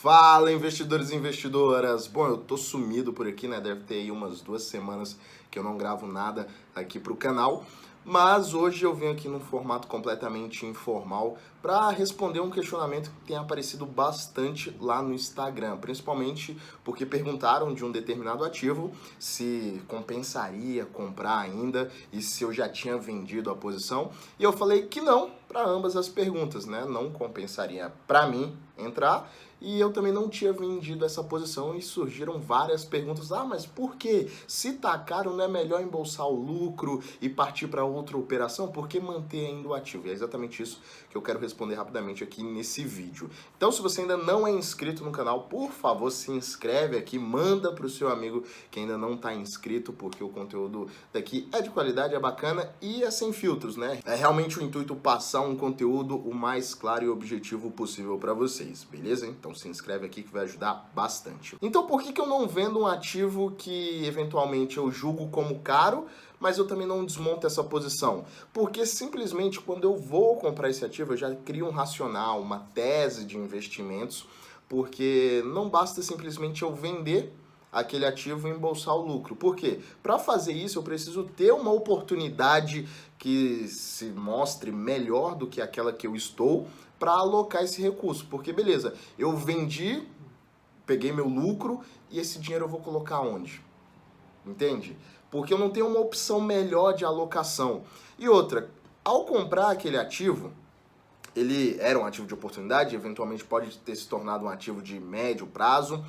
Fala, investidores e investidoras! Bom, eu tô sumido por aqui, né? Deve ter aí umas 2 semanas que eu não gravo nada aqui pro canal, mas hoje eu venho aqui num formato completamente informal para responder um questionamento que tem aparecido bastante lá no Instagram, principalmente porque perguntaram de um determinado ativo se compensaria comprar ainda e se eu já tinha vendido a posição, e eu falei que não para ambas as perguntas, né? Não compensaria para mim entrar e eu também não tinha vendido essa posição e surgiram várias perguntas. Ah, mas por quê? Se tá caro, não é melhor embolsar o lucro e partir para outra operação? Por que manter ainda o ativo? E é exatamente isso que eu quero responder rapidamente aqui nesse vídeo. Então, se você ainda não é inscrito no canal, por favor, se inscreve aqui, manda para o seu amigo que ainda não está inscrito, porque o conteúdo daqui é de qualidade, é bacana e é sem filtros, né? É realmente o intuito passar um conteúdo o mais claro e objetivo possível para vocês, beleza? Então se inscreve aqui que vai ajudar bastante. Então por que eu não vendo um ativo que eventualmente eu julgo como caro, mas eu também não desmonto essa posição? Porque simplesmente quando eu vou comprar esse ativo, eu já crio um racional, uma tese de investimentos, porque não basta simplesmente eu vender aquele ativo e embolsar o lucro. Por quê? Para fazer isso, eu preciso ter uma oportunidade que se mostre melhor do que aquela que eu estou para alocar esse recurso. Porque, beleza, eu vendi, peguei meu lucro e esse dinheiro eu vou colocar onde? Entende? Porque eu não tenho uma opção melhor de alocação. E outra, ao comprar aquele ativo, ele era um ativo de oportunidade, eventualmente pode ter se tornado um ativo de médio prazo,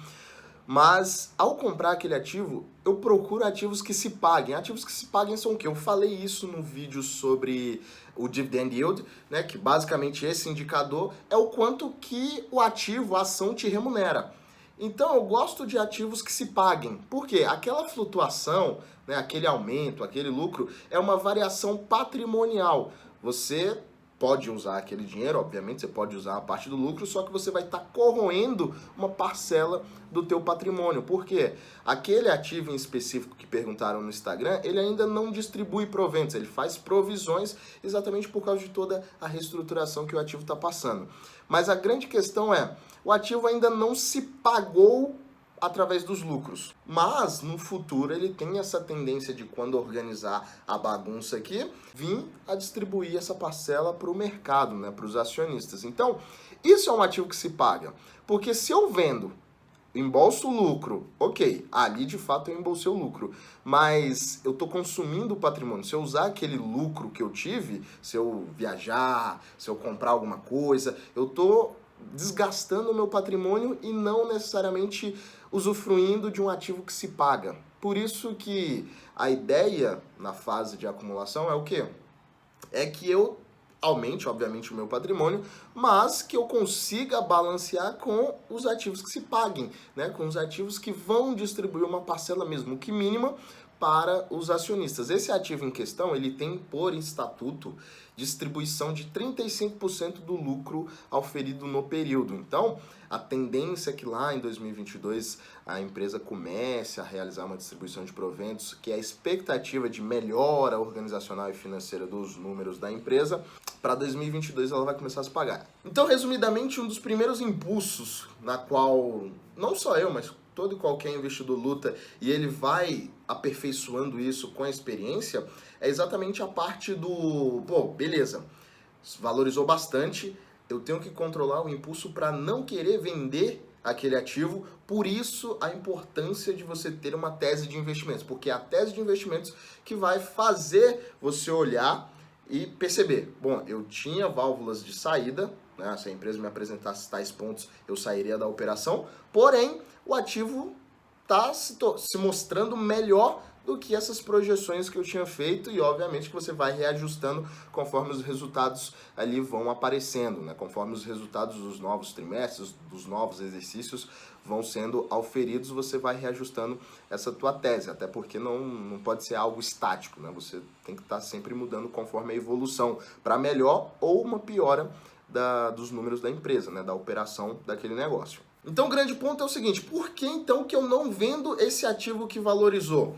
mas ao comprar aquele ativo, eu procuro ativos que se paguem. Ativos que se paguem são o quê? Eu falei isso no vídeo sobre o Dividend Yield, né? Que basicamente esse indicador é o quanto que o ativo, a ação, te remunera. Então eu gosto de ativos que se paguem. Por quê? Aquela flutuação, né, aquele aumento, aquele lucro, é uma variação patrimonial. Você pode usar aquele dinheiro, obviamente, você pode usar a parte do lucro, só que você vai estar corroendo uma parcela do teu patrimônio. Por quê? Aquele ativo em específico que perguntaram no Instagram, ele ainda não distribui proventos, ele faz provisões exatamente por causa de toda a reestruturação que o ativo está passando. Mas a grande questão é, o ativo ainda não se pagou através dos lucros. Mas no futuro ele tem essa tendência de, quando organizar a bagunça aqui, vir a distribuir essa parcela para o mercado, né, para os acionistas. Então, isso é um ativo que se paga. Porque se eu vendo, embolso o lucro, ok, ali de fato eu embolsei o lucro, mas eu estou consumindo o patrimônio. Se eu usar aquele lucro que eu tive, se eu viajar, se eu comprar alguma coisa, eu estou desgastando o meu patrimônio e não necessariamente usufruindo de um ativo que se paga. Por isso que a ideia na fase de acumulação é o quê? É que eu aumente, obviamente, o meu patrimônio, mas que eu consiga balancear com os ativos que se paguem, né? Com os ativos que vão distribuir uma parcela mesmo que mínima para os acionistas. Esse ativo em questão, ele tem por estatuto distribuição de 35% do lucro auferido no período. Então, a tendência é que lá em 2022 a empresa comece a realizar uma distribuição de proventos, que é a expectativa de melhora organizacional e financeira dos números da empresa. Para 2022 ela vai começar a se pagar. Então, resumidamente, um dos primeiros impulsos na qual não só eu, mas todo e qualquer investidor luta, e ele vai aperfeiçoando isso com a experiência, é exatamente a parte do, pô, beleza, valorizou bastante, eu tenho que controlar o impulso para não querer vender aquele ativo. Por isso a importância de você ter uma tese de investimentos, porque é a tese de investimentos que vai fazer você olhar e perceber, bom, eu tinha válvulas de saída, né? Se a empresa me apresentasse tais pontos, eu sairia da operação, porém, o ativo está se mostrando melhor do que essas projeções que eu tinha feito, e obviamente que você vai reajustando conforme os resultados ali vão aparecendo, né? Conforme os resultados dos novos trimestres, dos novos exercícios vão sendo auferidos, você vai reajustando essa tua tese, até porque não pode ser algo estático, né? Você tem que estar sempre mudando conforme a evolução, para melhor ou uma piora dos números da empresa, né? Da operação daquele negócio. Então o grande ponto é o seguinte, por que então que eu não vendo esse ativo que valorizou?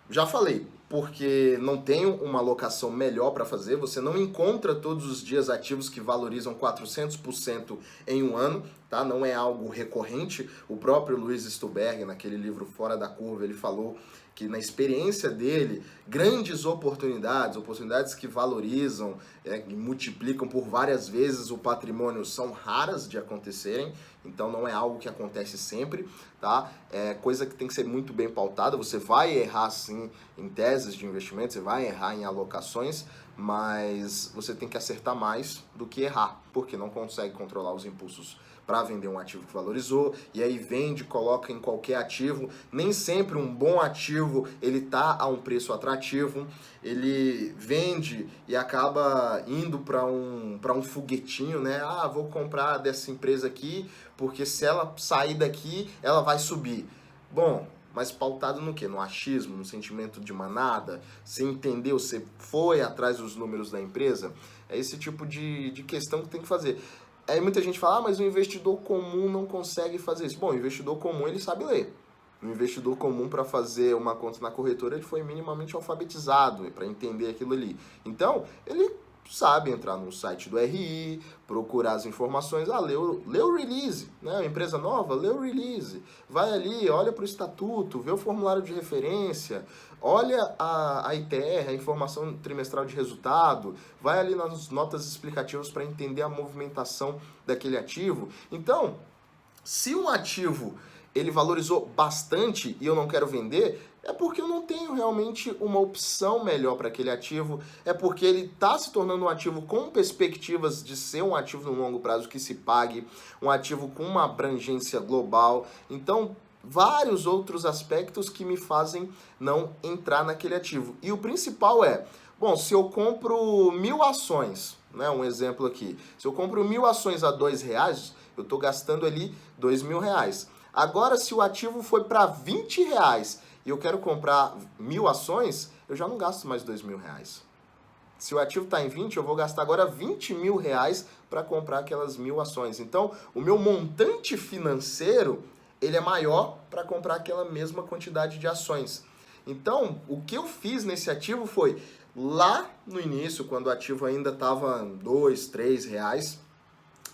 Já falei, porque não tem uma alocação melhor para fazer, você não encontra todos os dias ativos que valorizam 400% em um ano, tá? Não é algo recorrente. O próprio Luiz Stuberg, naquele livro Fora da Curva, ele falou que na experiência dele, grandes oportunidades que valorizam e multiplicam por várias vezes o patrimônio são raras de acontecerem, então não é algo que acontece sempre, tá? É coisa que tem que ser muito bem pautada. Você vai errar sim em teses de investimento, você vai errar em alocações, mas você tem que acertar mais do que errar, porque não consegue controlar os impulsos para vender um ativo que valorizou, e aí vende, coloca em qualquer ativo. Nem sempre um bom ativo ele tá a um preço atrativo, ele vende e acaba indo para um foguetinho, né? Ah, vou comprar dessa empresa aqui, porque se ela sair daqui, ela vai subir. Bom, mas pautado no quê? No achismo, no sentimento de manada? Você entendeu? Você foi atrás dos números da empresa? É esse tipo de questão que tem que fazer. Aí muita gente fala, mas o investidor comum não consegue fazer isso. Bom, o investidor comum, ele sabe ler. O investidor comum, para fazer uma conta na corretora, ele foi minimamente alfabetizado para entender aquilo ali. Então, ele sabe entrar no site do RI, procurar as informações, lê o release, né? Uma empresa nova, lê o release, vai ali, olha para o estatuto, vê o formulário de referência, olha a ITR, a informação trimestral de resultado, vai ali nas notas explicativas para entender a movimentação daquele ativo. Então, se um ativo ele valorizou bastante e eu não quero vender, é porque eu não tenho realmente uma opção melhor para aquele ativo, é porque ele está se tornando um ativo com perspectivas de ser um ativo no longo prazo que se pague, um ativo com uma abrangência global. Então, vários outros aspectos que me fazem não entrar naquele ativo. E o principal é, bom, se eu compro 1.000 ações, né, um exemplo aqui, se eu compro 1.000 ações a R$2, eu estou gastando ali R$2.000. Agora, se o ativo foi para R$20 e eu quero comprar 1.000 ações, eu já não gasto mais R$2.000. Se o ativo está em 20, eu vou gastar agora R$20.000 para comprar aquelas 1.000 ações. Então, o meu montante financeiro, ele é maior para comprar aquela mesma quantidade de ações. Então, o que eu fiz nesse ativo foi, lá no início, quando o ativo ainda estava R$2, R$3,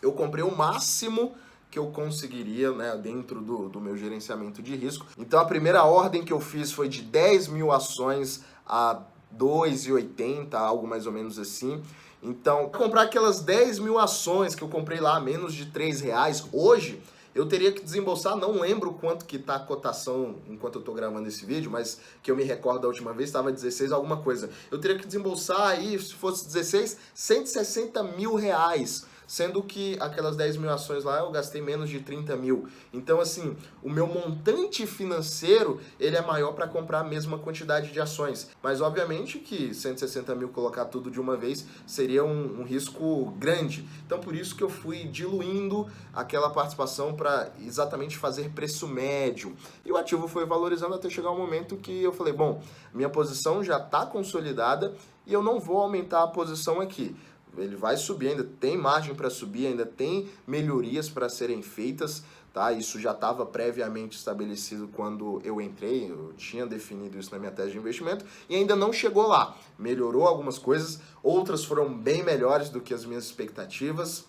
eu comprei o máximo que eu conseguiria, né, dentro do meu gerenciamento de risco. Então a primeira ordem que eu fiz foi de 10.000 ações a R$2,80, algo mais ou menos assim. Então, comprar aquelas 10.000 ações que eu comprei lá a menos de R$3, hoje eu teria que desembolsar, não lembro quanto que tá a cotação enquanto eu tô gravando esse vídeo, mas que eu me recordo da última vez, estava 16 alguma coisa. Eu teria que desembolsar aí, se fosse 16, R$160.000. Sendo que aquelas 10.000 ações lá eu gastei menos de 30 mil. Então, assim, o meu montante financeiro, ele é maior para comprar a mesma quantidade de ações. Mas, obviamente, que 160 mil colocar tudo de uma vez seria um risco grande. Então, por isso que eu fui diluindo aquela participação para exatamente fazer preço médio. E o ativo foi valorizando até chegar um momento que eu falei, bom, minha posição já está consolidada e eu não vou aumentar a posição aqui. Ele vai subir, ainda tem margem para subir, ainda tem melhorias para serem feitas, tá? Isso já estava previamente estabelecido quando eu entrei, eu tinha definido isso na minha tese de investimento e ainda não chegou lá. Melhorou algumas coisas, outras foram bem melhores do que as minhas expectativas,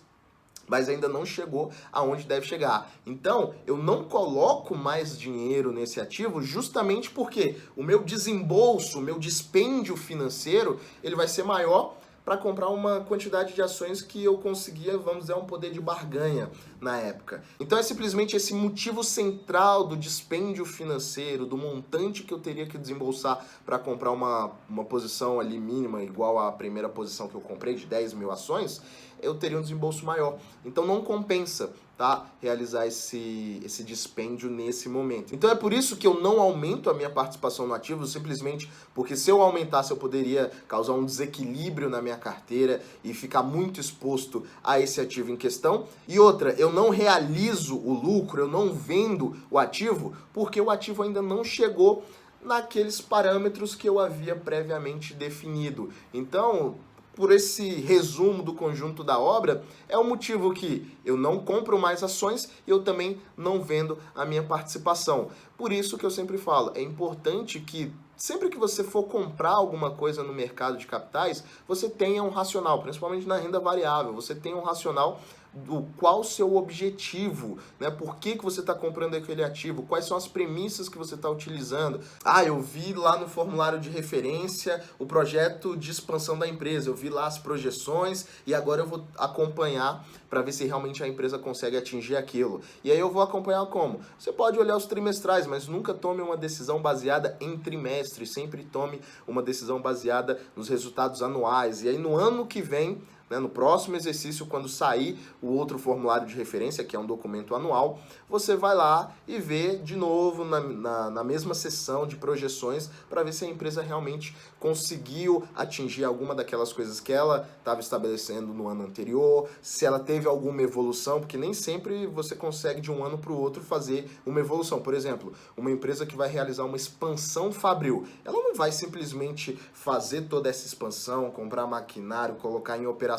mas ainda não chegou aonde deve chegar. Então, eu não coloco mais dinheiro nesse ativo justamente porque o meu desembolso, o meu dispêndio financeiro, ele vai ser maior para comprar uma quantidade de ações que eu conseguia, vamos dizer, um poder de barganha na época. Então é simplesmente esse motivo central do dispêndio financeiro, do montante que eu teria que desembolsar para comprar uma posição ali mínima, igual à primeira posição que eu comprei, de 10.000 ações, eu teria um desembolso maior. Então não compensa, tá, realizar esse dispêndio nesse momento. Então é por isso que eu não aumento a minha participação no ativo, simplesmente porque se eu aumentasse eu poderia causar um desequilíbrio na minha carteira e ficar muito exposto a esse ativo em questão. E outra, eu não realizo o lucro, eu não vendo o ativo, porque o ativo ainda não chegou naqueles parâmetros que eu havia previamente definido. Então, por esse resumo do conjunto da obra, é o motivo que eu não compro mais ações e eu também não vendo a minha participação. Por isso que eu sempre falo, é importante que sempre que você for comprar alguma coisa no mercado de capitais, você tenha um racional, principalmente na renda variável, você tenha um racional do qual o seu objetivo, né? Por que você está comprando aquele ativo? Quais são as premissas que você está utilizando? Ah, eu vi lá no formulário de referência o projeto de expansão da empresa, eu vi lá as projeções e agora eu vou acompanhar para ver se realmente a empresa consegue atingir aquilo. E aí eu vou acompanhar como? Você pode olhar os trimestrais, mas nunca tome uma decisão baseada em trimestre, sempre tome uma decisão baseada nos resultados anuais. E aí no ano que vem, né, no próximo exercício, quando sair o outro formulário de referência, que é um documento anual, você vai lá e vê de novo na mesma sessão de projeções para ver se a empresa realmente conseguiu atingir alguma daquelas coisas que ela estava estabelecendo no ano anterior, se ela teve alguma evolução, porque nem sempre você consegue de um ano para o outro fazer uma evolução. Por exemplo, uma empresa que vai realizar uma expansão fabril, ela não vai simplesmente fazer toda essa expansão, comprar maquinário, colocar em operação,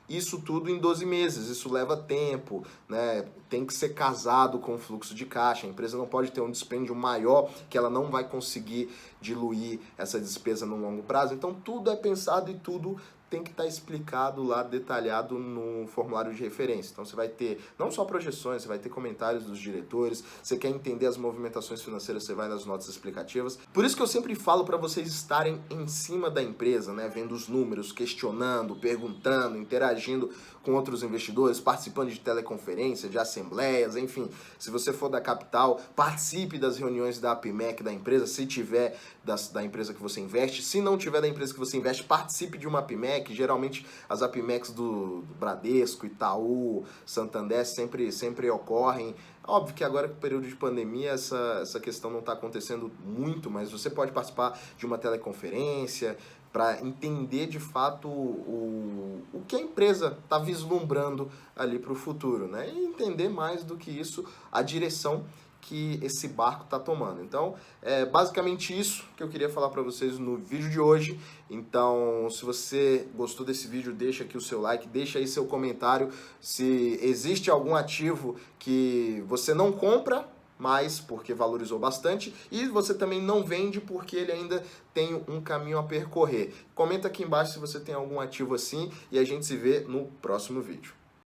isso tudo em 12 meses, isso leva tempo, né? Tem que ser casado com o fluxo de caixa, a empresa não pode ter um dispêndio maior que ela não vai conseguir diluir essa despesa no longo prazo, então tudo é pensado e tudo tem que estar explicado lá, detalhado no formulário de referência. Então você vai ter não só projeções, você vai ter comentários dos diretores, você quer entender as movimentações financeiras, você vai nas notas explicativas. Por isso que eu sempre falo para vocês estarem em cima da empresa, né, vendo os números, questionando, perguntando, interagindo com outros investidores, participando de teleconferência, de assembleias, enfim. Se você for da capital, participe das reuniões da APIMEC da empresa, se tiver da empresa que você investe. Se não tiver da empresa que você investe, participe de uma APIMEC. Geralmente as APIMECs do Bradesco, Itaú, Santander sempre ocorrem. Óbvio que agora com o período de pandemia essa questão não está acontecendo muito, mas você pode participar de uma teleconferência para entender de fato o que a empresa está vislumbrando ali para o futuro, né? E entender mais do que isso a direção que esse barco está tomando. Então, é basicamente isso que eu queria falar para vocês no vídeo de hoje. Então, se você gostou desse vídeo, deixa aqui o seu like, deixa aí seu comentário. Se existe algum ativo que você não compra, mas porque valorizou bastante, e você também não vende porque ele ainda tem um caminho a percorrer. Comenta aqui embaixo se você tem algum ativo assim e a gente se vê no próximo vídeo.